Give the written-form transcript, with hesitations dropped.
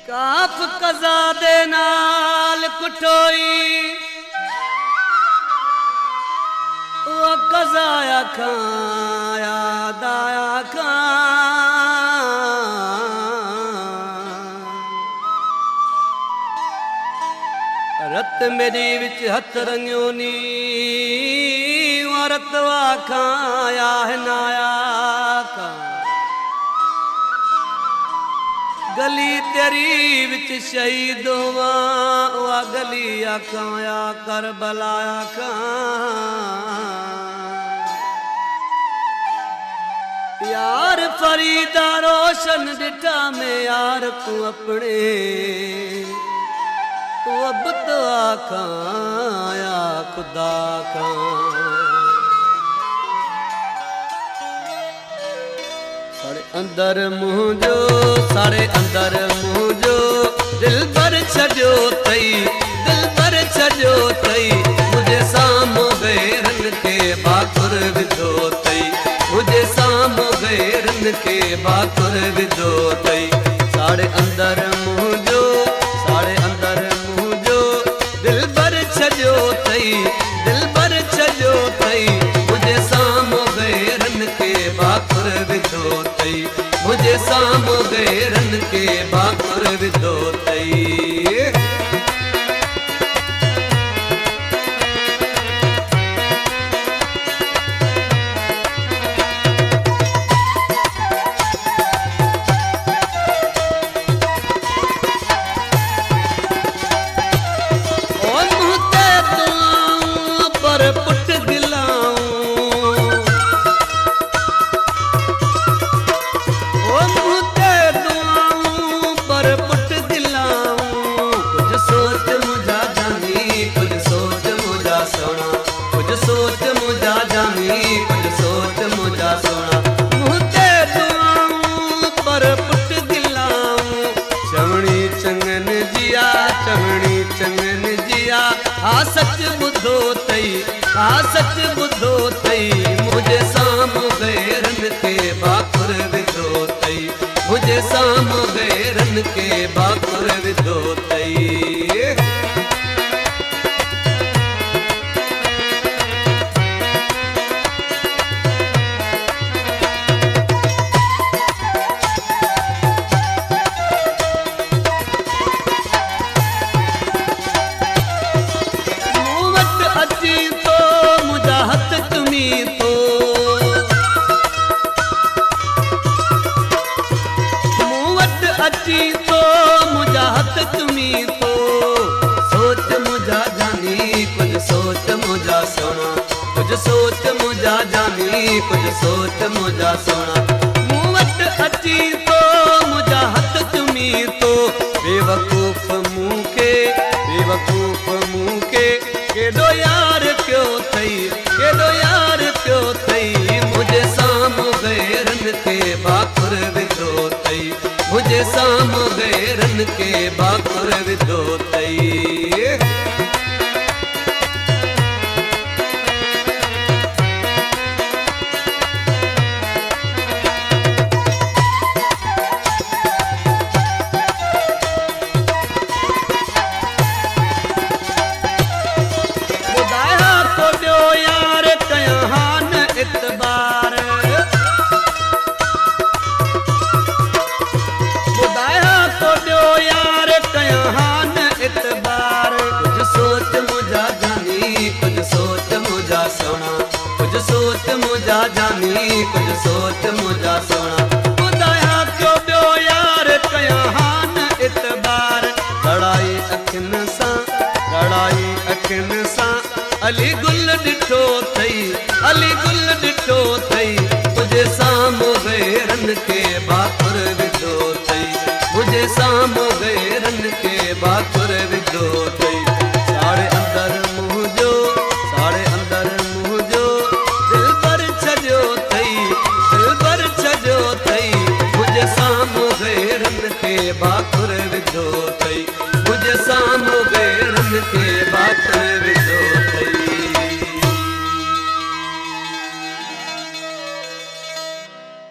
काफ कज़ा दे नाल कुठोई वो कज़ा आखां याद आया खां रत मेरी विच हथ रंगियो नी रत आखां या नाया खां गली तेरी विच शहीद होवा वा गली आखां या करबला आखां यार फरीदा रोशन डिठा में यार तू अपने तू अब तो आखां या खुदा खां सारे अंदर मुंहिंजो सारे अंदर मुंहिंजो दिल भर छॾियो अथई दिल भर छॾियो अथई मुंहिंजे साम्हूं गैरनि खे बाकुर विधो अथई मुंहिंजे साम्हूं गैरनि खे बाकुर विधो अथई सारे अंदर मुंहिंजो सारे अंदर मुंहिंजो दिल भर छॾियो अथई दिल भर छॾियो अथई मुंहिंजे साम्हूं गैरनि खे बाकुर विधो अथई मुझे साम्हूं गैरनि खे बाकुर विधो अथई सच बुधो तई सच बुधो तई मुझे साम्हूं गैरनि खे बाकुर विधो तई मुझे साम्हूं गैरनि खे बाकुर विधो तई अची तो मुझा हथ चुमी तो सोच मुझा जानी कुछ सोच मुझा सोना कुछ सोच मुझा जानी कुछ सोच मुझा सोना मूं वट अची तो मुझा हथ चुमी तो बेवकूफ़ मूं के केॾो यार पियो थई केॾो यार पियो थई मुझे साम्हूं गैरनि खे बाकुर विधो थई मुझे साम्हूं गैरनि खे बाकुर विधो अथई ॿुधाया तो ॾियो यार कयां हान इतबार कुछ सोच मुझा जानी कुछ सोच मुझा सोना कुछ सोच मुझा जानी कुछ सोच मुझा सोना ॿुधाया क्यों ॿियो यार कयां हान इतबार लड़ाई अखियुनि सां अली गुल ॾिठो अथई अली गुल ॾिठो अथई मुझे साम्हूं गैरनि खे बाकुर विधो अथई मुझे साम्हूं गैरनि खे बाकुर विधो अथई सारे अंदर मुंहिंजो दिल भर छॾियो अथई दिल भर छॾियो अथई मुझे साम्हूं गैरनि खे बाकुर विधो अथई मुझे साम्हूं गैरनि खे बाकुर विधो